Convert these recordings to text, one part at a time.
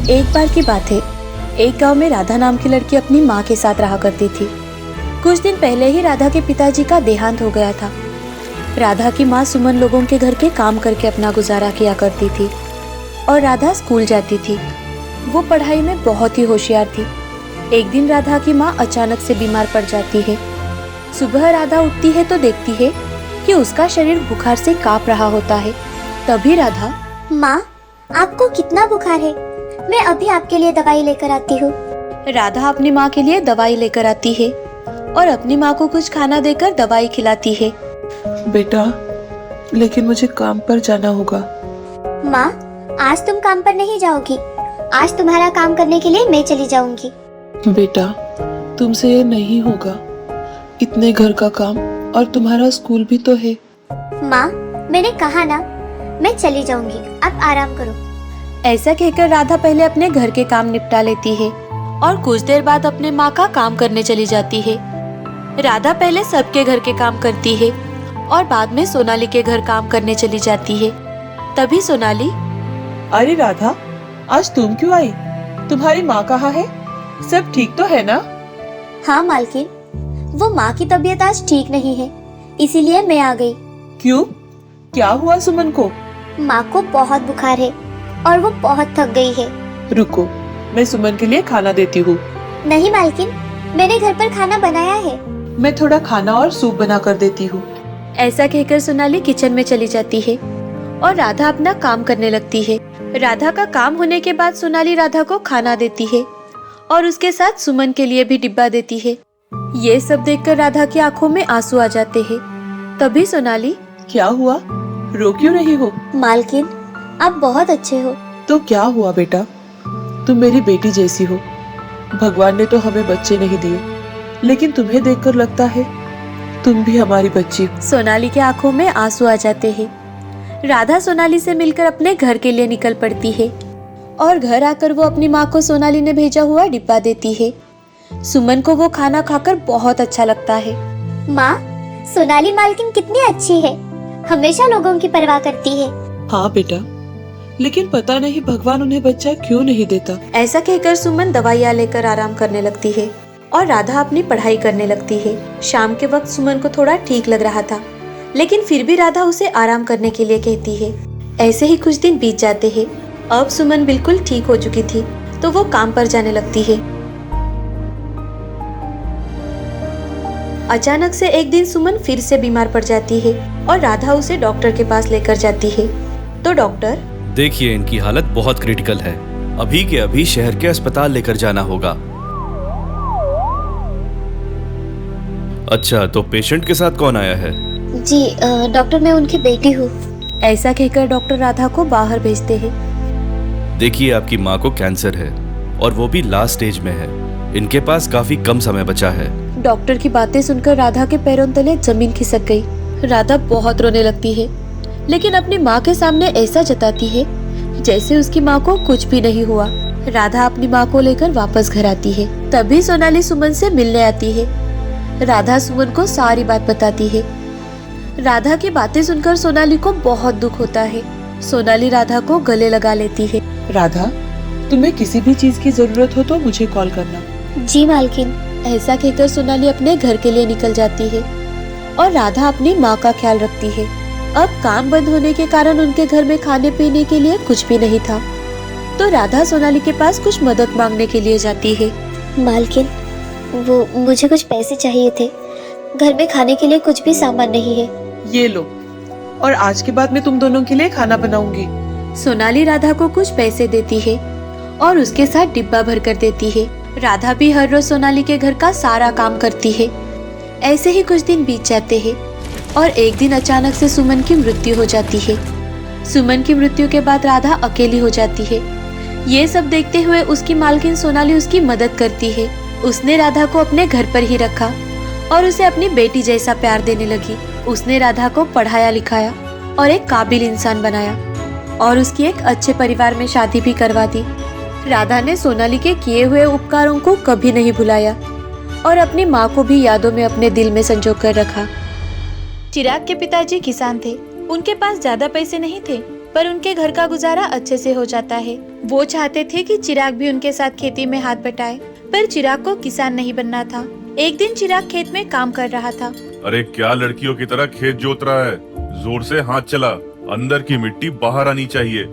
एक बार की बात है, एक गांव में राधा नाम की लड़की अपनी माँ के साथ रहा करती थी। कुछ दिन पहले ही राधा के पिताजी का देहांत हो गया था। राधा की माँ सुमन लोगों के घर के काम करके अपना गुजारा किया करती थी और राधा स्कूल जाती थी। वो पढ़ाई में बहुत ही होशियार थी। एक दिन राधा की माँ अचानक से बीमार पड़ जाती है। सुबह राधा उठती है तो देखती है कि उसका शरीर बुखार से कांप रहा होता है। तभी राधा, माँ, आपको कितना बुखार है? मैं अभी आपके लिए दवाई लेकर आती हूँ। राधा अपनी माँ के लिए दवाई लेकर आती है और अपनी माँ को कुछ खाना देकर दवाई खिलाती है। बेटा, लेकिन मुझे काम पर जाना होगा। माँ, आज तुम काम पर नहीं जाओगी। आज तुम्हारा काम करने के लिए मैं चली जाऊंगी। बेटा, तुमसे ये नहीं होगा। इतने घर का काम और तुम्हारा स्कूल भी तो है। माँ, मैंने कहा ना, मैं चली जाऊंगी। आप आराम करो। ऐसा कहकर राधा पहले अपने घर के काम निपटा लेती है और कुछ देर बाद अपने माँ का काम करने चली जाती है। राधा पहले सबके घर के काम करती है और बाद में सोनाली के घर काम करने चली जाती है। तभी सोनाली, अरे राधा, आज तुम क्यों आई? तुम्हारी माँ कहाँ है? सब ठीक तो है ना? हाँ मालकिन, वो माँ की तबीयत आज ठीक नहीं है, इसीलिए मैं आ गई। क्यों? क्या हुआ सुमन को? माँ को बहुत बुखार है और वो बहुत थक गई है। रुको, मैं सुमन के लिए खाना देती हूँ। नहीं मालकिन, मैंने घर पर खाना बनाया है। मैं थोड़ा खाना और सूप बना कर देती हूँ। ऐसा कहकर सोनाली किचन में चली जाती है और राधा अपना काम करने लगती है। राधा का काम होने के बाद सोनाली राधा को खाना देती है और उसके साथ सुमन के लिए भी डिब्बा देती है। ये सब देखकर राधा की आंखों में आंसू आ जाते हैं। तभी सोनाली, क्या हुआ? रो क्यों रही हो? मालकिन, आप बहुत अच्छे हो। तो क्या हुआ बेटा? तुम मेरी बेटी जैसी हो। भगवान ने तो हमें बच्चे नहीं दिए, लेकिन तुम्हें देखकर लगता है तुम भी हमारी बच्ची हो। सोनाली के आंखों में आंसू आ जाते हैं। राधा सोनाली से मिलकर अपने घर के लिए निकल पड़ती है और घर आकर वो अपनी माँ को सोनाली ने भेजा हुआ डिब्बा देती है। सुमन को वो खाना खाकर बहुत अच्छा लगता है। माँ, सोनाली मालकिन कितनी अच्छी है, हमेशा लोगों की परवाह करती है। हाँ बेटा, लेकिन पता नहीं भगवान उन्हें बच्चा क्यों नहीं देता। ऐसा कहकर सुमन दवाइयाँ लेकर आराम करने लगती है और राधा अपनी पढ़ाई करने लगती है। शाम के वक्त सुमन को थोड़ा ठीक लग रहा था, लेकिन फिर भी राधा उसे आराम करने के लिए कहती है। ऐसे ही कुछ दिन बीत जाते हैं। अब सुमन बिल्कुल ठीक हो चुकी थी तो वो काम पर जाने लगती है। अचानक से एक दिन सुमन फिर से बीमार पड़ जाती है और राधा उसे डॉक्टर के पास लेकर जाती है। तो डॉक्टर, देखिए, इनकी हालत बहुत क्रिटिकल है। अभी के अभी शहर के अस्पताल लेकर जाना होगा। अच्छा, तो पेशेंट के साथ कौन आया है? जी डॉक्टर, मैं उनकी बेटी हूँ। ऐसा कहकर डॉक्टर राधा को बाहर भेजते हैं। देखिए, आपकी माँ को कैंसर है और वो भी लास्ट स्टेज में है। इनके पास काफी कम समय बचा है। डॉक्टर की बातें सुनकर राधा के पैरों तले जमीन खिसक गई। राधा बहुत रोने लगती है, लेकिन अपनी माँ के सामने ऐसा जताती है जैसे उसकी माँ को कुछ भी नहीं हुआ। राधा अपनी माँ को लेकर वापस घर आती है। तभी सोनाली सुमन से मिलने आती है। राधा सुमन को सारी बात बताती है। राधा की बातें सुनकर सोनाली को बहुत दुख होता है। सोनाली राधा को गले लगा लेती है। राधा, तुम्हें किसी भी चीज की जरूरत हो तो मुझे कॉल करना। जी मालकिन। ऐसा कहकर सोनाली अपने घर के लिए निकल जाती है और राधा अपनी माँ का ख्याल रखती है। अब काम बंद होने के कारण उनके घर में खाने पीने के लिए कुछ भी नहीं था, तो राधा सोनाली के पास कुछ मदद मांगने के लिए जाती है। मालकिन, वो मुझे कुछ पैसे चाहिए थे। घर में खाने के लिए कुछ भी सामान नहीं है। ये लो, और आज के बाद मैं तुम दोनों के लिए खाना बनाऊंगी। सोनाली राधा को कुछ पैसे देती है और उसके साथ डिब्बा भर कर देती है। राधा भी हर रोज सोनाली के घर का सारा काम करती है। ऐसे ही कुछ दिन बीत जाते हैं और एक दिन अचानक से सुमन की मृत्यु हो जाती है। सुमन की मृत्यु के बाद राधा अकेली हो जाती है। ये सब देखते हुए उसकी मालकिन सोनाली उसकी मदद करती है। उसने राधा को अपने घर पर ही रखा और उसे अपनी बेटी जैसा प्यार देने लगी। उसने राधा को पढ़ाया लिखाया और एक काबिल इंसान बनाया और उसकी एक अच्छे परिवार में शादी भी करवा दी। राधा ने सोनाली के किए हुए उपकारों को कभी नहीं भुलाया और अपनी माँ को भी यादों में अपने दिल में संजो कर रखा। चिराग के पिताजी किसान थे। उनके पास ज्यादा पैसे नहीं थे, पर उनके घर का गुजारा अच्छे से हो जाता है। वो चाहते थे कि चिराग भी उनके साथ खेती में हाथ बटाए, पर चिराग को किसान नहीं बनना था। एक दिन चिराग खेत में काम कर रहा था। अरे क्या लड़कियों की तरह खेत जोत रहा है? जोर से हाथ चला, अंदर की मिट्टी बाहर आनी चाहिए।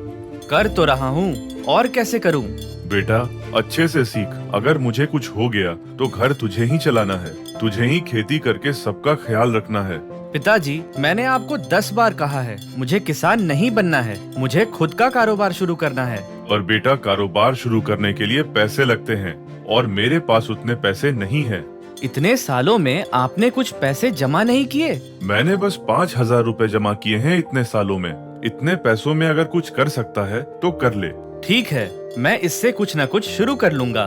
कर तो रहा हूँ, और कैसे करूँ? बेटा अच्छे से सीख, अगर मुझे कुछ हो गया तो घर तुझे ही चलाना है, तुझे ही खेती करके सबका ख्याल रखना है। पिताजी, मैंने आपको 10 बार कहा है, मुझे किसान नहीं बनना है, मुझे खुद का कारोबार शुरू करना है। और बेटा कारोबार शुरू करने के लिए पैसे लगते हैं, और मेरे पास उतने पैसे नहीं हैं। इतने सालों में आपने कुछ पैसे जमा नहीं किए? मैंने बस 5,000 रुपए जमा किए हैं इतने सालों में। इतने पैसों में अगर कुछ कर सकता है तो कर ले। ठीक है, मैं इससे कुछ न कुछ शुरू कर लूंगा।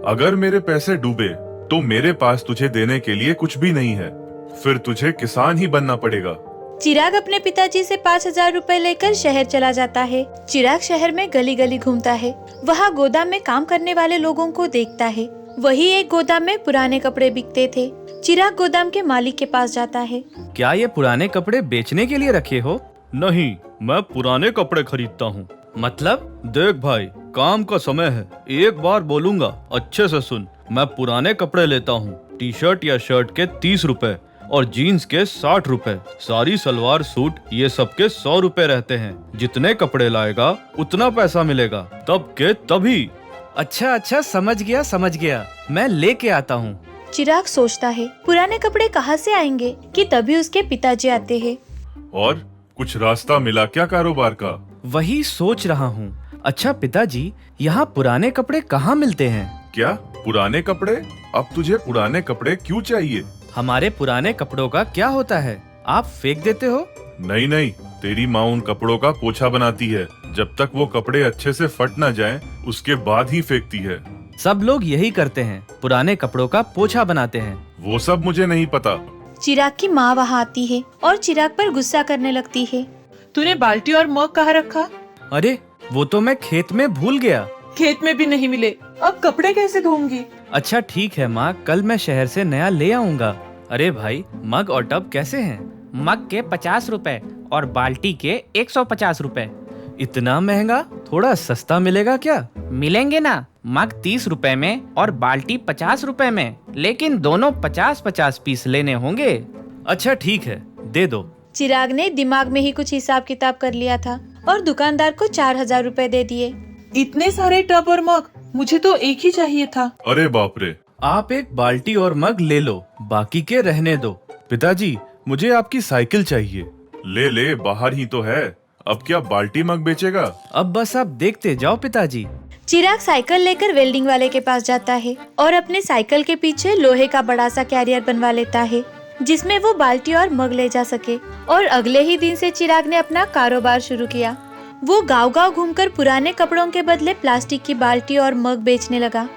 अगर मेरे पैसे डूबे तो मेरे पास तुझे देने के लिए कुछ भी नहीं है, फिर तुझे किसान ही बनना पड़ेगा। चिराग अपने पिताजी से 5,000 रुपए लेकर शहर चला जाता है। चिराग शहर में गली गली घूमता है, वहाँ गोदाम में काम करने वाले लोगों को देखता है। वही एक गोदाम में पुराने कपड़े बिकते थे। चिराग गोदाम के मालिक के पास जाता है। क्या ये पुराने कपड़े बेचने के लिए रखे हो? नहीं, मैं पुराने कपड़े खरीदता हूँ। मतलब? देख भाई, काम का समय है, एक बार बोलूंगा, अच्छे से सुन। मैं पुराने कपड़े लेता हूँ। टी शर्ट या शर्ट के 30 रुपए और जीन्स के 60 रुपए। सारी सलवार सूट ये सब के 100 रुपए रहते हैं। जितने कपड़े लाएगा उतना पैसा मिलेगा, तब के तभी। अच्छा, समझ गया, मैं लेके आता हूँ। चिराग सोचता है पुराने कपड़े कहाँ से आएंगे कि तभी उसके पिताजी आते हैं। और कुछ रास्ता मिला क्या कारोबार का? वही सोच रहा हूँ। अच्छा पिताजी, यहाँ पुराने कपड़े कहाँ मिलते हैं? क्या पुराने कपड़े? अब तुझे पुराने कपड़े क्यों चाहिए? हमारे पुराने कपड़ों का क्या होता है? आप फेंक देते हो? नहीं, तेरी माँ उन कपड़ों का पोछा बनाती है। जब तक वो कपड़े अच्छे से फट न जाएं, उसके बाद ही फेंकती है। सब लोग यही करते हैं, पुराने कपड़ों का पोछा बनाते हैं। वो सब मुझे नहीं पता। चिराग की माँ वहाँ आती है और चिराग पर गुस्सा करने लगती है। तूने बाल्टी और मग कहाँ रखा? अरे वो तो मैं खेत में भूल गया। खेत में भी नहीं मिले, अब कपड़े कैसे धोऊंगी? अच्छा ठीक है माँ, कल मैं शहर से नया ले आऊंगा। अरे भाई, मग और टब कैसे हैं? मग के 50 रुपए और बाल्टी के 150 रुपए। इतना महंगा? थोड़ा सस्ता मिलेगा क्या? मिलेंगे ना, मग 30 रुपए में और बाल्टी 50 रुपए में, लेकिन दोनों 50-50 पीस लेने होंगे। अच्छा ठीक है, दे दो। चिराग ने दिमाग में ही कुछ हिसाब किताब कर लिया था और दुकानदार को 4,000 रुपए दे दिए। इतने सारे टब और मग, मुझे तो एक ही चाहिए था। अरे बाप रे! आप एक बाल्टी और मग ले लो, बाकी के रहने दो। पिताजी, मुझे आपकी साइकिल चाहिए। ले, बाहर ही तो है। अब क्या बाल्टी मग बेचेगा? अब बस आप देखते जाओ पिताजी। चिराग साइकिल लेकर वेल्डिंग वाले के पास जाता है और अपने साइकिल के पीछे लोहे का बड़ा सा कैरियर बनवा लेता है, जिसमें वो बाल्टी और मग ले जा सके। और अगले ही दिन से चिराग ने अपना कारोबार शुरू किया। वो गांव-गांव घूमकर पुराने कपड़ों के बदले प्लास्टिक की बाल्टी और मग बेचने लगा।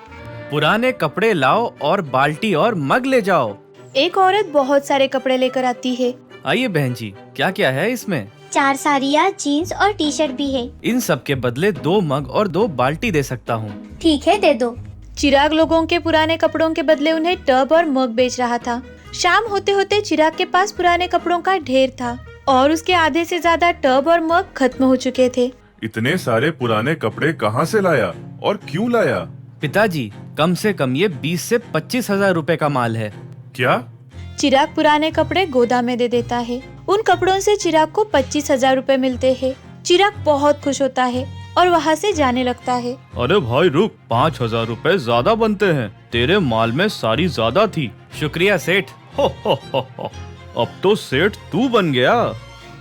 पुराने कपड़े लाओ और बाल्टी और मग ले जाओ। एक औरत बहुत सारे कपड़े लेकर आती है। आइए बहन जी, क्या क्या है इसमें? 4 साड़ियाँ, जीन्स और टी शर्ट भी है। इन सब के बदले 2 मग और 2 बाल्टी दे सकता हूँ। ठीक है, दे दो। चिराग लोगों के पुराने कपड़ों के बदले उन्हें टब और मग बेच रहा था। शाम होते होते चिराग के पास पुराने कपड़ों का ढेर था और उसके आधे से ज्यादा टब और मग खत्म हो चुके थे। इतने सारे पुराने कपड़े कहाँ से लाया और क्यों लाया? पिताजी, कम से कम ये 20 से 25,000 रुपए का माल है। क्या? चिराग पुराने कपड़े गोदाम में दे देता है। उन कपड़ों से चिराग को 25,000 रुपए मिलते हैं। चिराग बहुत खुश होता है और वहाँ से जाने लगता है। अरे भाई रुक, 5,000 रुपए ज्यादा बनते हैं। तेरे माल में सारी ज्यादा थी। शुक्रिया सेठ। हो। अब तो सेठ तू बन गया।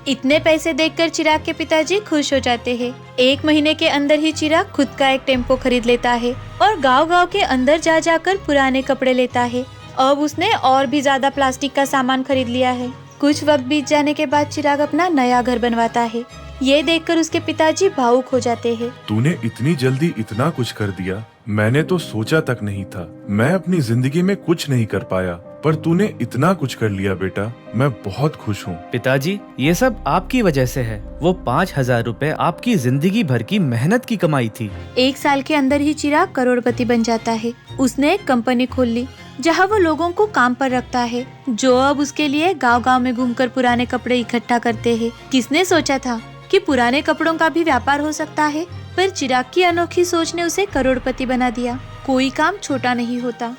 इतने पैसे देखकर चिराग के पिताजी खुश हो जाते हैं। 1 महीने के अंदर ही चिराग खुद का एक टेम्पो खरीद लेता है और गांव-गांव के अंदर जा जाकर पुराने कपड़े लेता है। अब उसने और भी ज्यादा प्लास्टिक का सामान खरीद लिया है। कुछ वक्त बीत जाने के बाद चिराग अपना नया घर बनवाता है। ये देखकर उसके पिताजी भावुक हो जाते हैं। तूने इतनी जल्दी इतना कुछ कर दिया, मैंने तो सोचा तक नहीं था। मैं अपनी जिंदगी में कुछ नहीं कर पाया, पर तूने इतना कुछ कर लिया बेटा। मैं बहुत खुश हूँ। पिताजी, ये सब आपकी वजह से है। वो 5,000 रुपए आपकी जिंदगी भर की मेहनत की कमाई थी। 1 साल के अंदर ही चिराग करोड़पति बन जाता है। उसने एक कंपनी खोल ली जहाँ वो लोगों को काम पर रखता है, जो अब उसके लिए गांव-गांव में घूमकर पुराने कपड़े इकट्ठा करते हैं। किसने सोचा था कि पुराने कपड़ों का भी व्यापार हो सकता है, पर चिराग की अनोखी सोच ने उसे करोड़पति बना दिया। कोई काम छोटा नहीं होता।